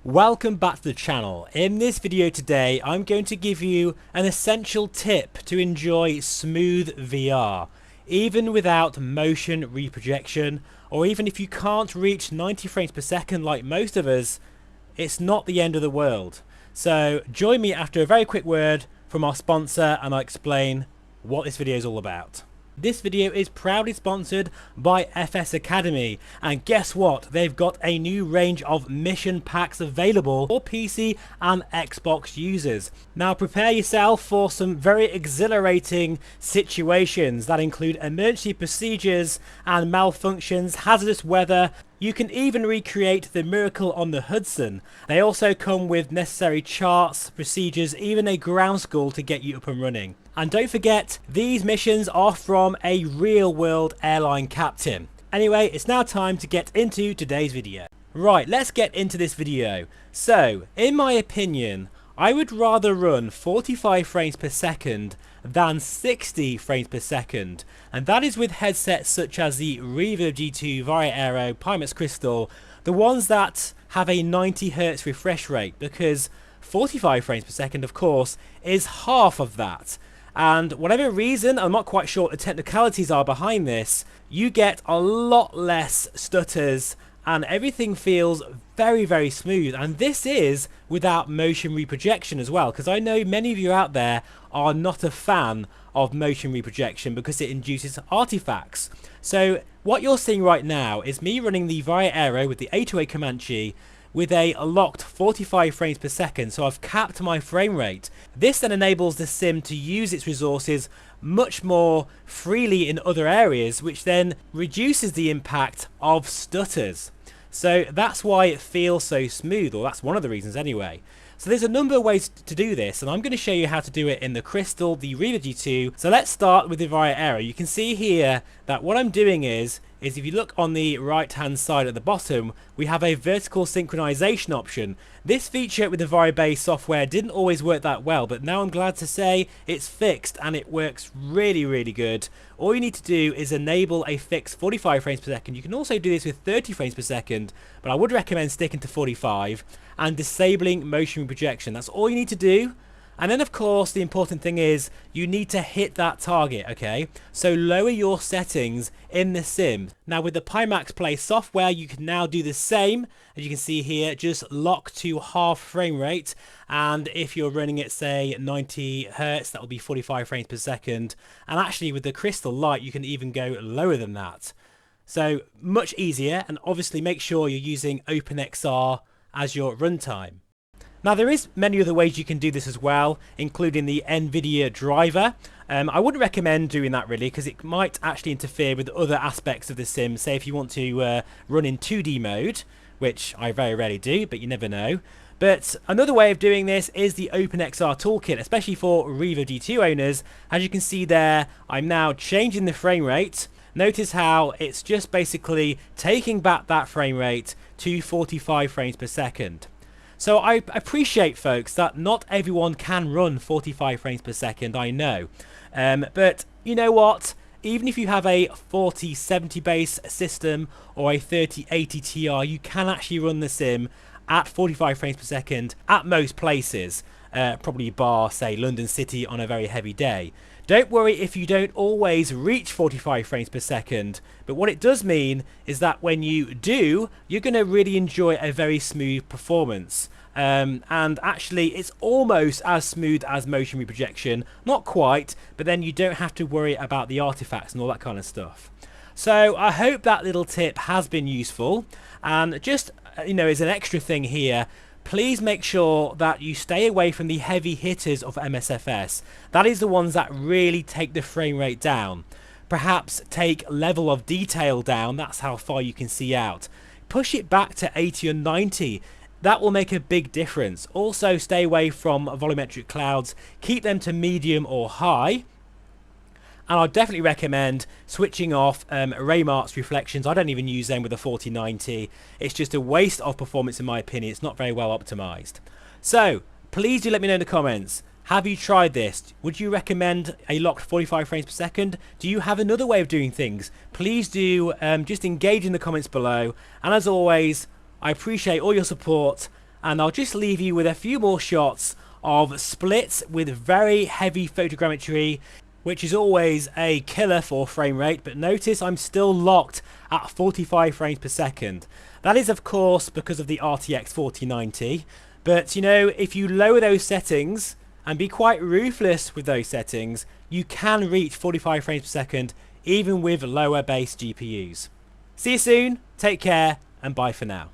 Welcome back to the channel. In this video today, I'm going to give you an essential tip to enjoy smooth VR, even without motion reprojection, or even if you can't reach 90 frames per second like most of us, it's not the end of the world. So join me after a very quick word from our sponsor and I'll explain what this video is all about. This video is proudly sponsored by FS Academy, and guess what? They've got a new range of mission packs available for PC and Xbox users. Now prepare yourself for some very exhilarating situations that include emergency procedures and malfunctions, hazardous weather. You can even recreate the miracle on the Hudson. They also come with necessary charts, procedures, even a ground school to get you up and running. And don't forget, these missions are from a real-world airline captain. Anyway, it's now time to get into today's video. Right, let's get into this video. So, in my opinion, I would rather run 45 frames per second than 60 frames per second, and that is with headsets such as the Reverb G2, Vario Aero, Pimax Crystal, the ones that have a 90 Hz refresh rate, because 45 frames per second, of course, is half of that. And whatever reason, I'm not quite sure what the technicalities are behind this, you get a lot less stutters and everything feels very smooth, and this is without motion reprojection as well, because I know many of you out there are not a fan of motion reprojection because it induces artifacts. So what you're seeing right now is me running the Vario Aero with the 808 Comanche with a locked 45 frames per second, so I've capped my frame rate. This then enables the sim to use its resources much more freely in other areas, which then reduces the impact of stutters. So that's why it feels so smooth, or that's one of the reasons anyway. So there's a number of ways to do this, and I'm going to show you how to do it in the Crystal, the Reverb G2. So let's start with the Vario Aero. You can see here that what I'm doing is if you look on the right hand side at the bottom, we have a vertical synchronization option. This feature with the Vario base software didn't always work that well, but now I'm glad to say it's fixed and it works really good. All you need to do is enable a fixed 45 frames per second. You can also do this with 30 frames per second, but I would recommend sticking to 45 and disabling motion projection. That's all you need to do. And then of course the important thing is you need to hit that target, okay? So lower your settings in the sim. Now with the Pimax Play software you can now do the same. As you can see here, just lock to half frame rate, and if you're running it say 90 Hz, that will be 45 frames per second. And actually with the Crystal Light you can even go lower than that. So much easier, and obviously make sure you're using OpenXR as your runtime. Now there is many other ways you can do this as well, including the NVIDIA driver. I wouldn't recommend doing that really, because it might actually interfere with other aspects of the sim. Say if you want to run in 2D mode, which I very rarely do, but you never know. But another way of doing this is the OpenXR toolkit, especially for Reverb G2 owners. As you can see there, I'm now changing the frame rate. Notice how it's just basically taking back that frame rate to 45 frames per second. So I appreciate, folks, that not everyone can run 45 frames per second, I know. But you know what? Even if you have a 4070 base system or a 3080 Ti, you can actually run the sim at 45 frames per second at most places. Probably bar, say, London City on a very heavy day. Don't worry if you don't always reach 45 frames per second, but what it does mean is that when you do, you're going to really enjoy a very smooth performance. And actually it's almost as smooth as motion reprojection, not quite, but then you don't have to worry about the artifacts and all that kind of stuff. So I hope that little tip has been useful, and just as an extra thing here, please make sure that you stay away from the heavy hitters of MSFS. That is the ones that really take the frame rate down. Perhaps take level of detail down, that's how far you can see out. Push it back to 80 or 90. That will make a big difference. Also stay away from volumetric clouds, keep them to medium or high. And I'd definitely recommend switching off Raymark's reflections. I don't even use them with a 4090. It's just a waste of performance in my opinion. It's not very well optimized. So please do let me know in the comments. Have you tried this? Would you recommend a locked 45 frames per second? Do you have another way of doing things? Please do just engage in the comments below. And as always, I appreciate all your support, and I'll just leave you with a few more shots of splits with very heavy photogrammetry, which is always a killer for frame rate. But notice I'm still locked at 45 frames per second. That is of course because of the RTX 4090, but you know, if you lower those settings and be quite ruthless with those settings, you can reach 45 frames per second even with lower base GPUs. See you soon, take care, and bye for now.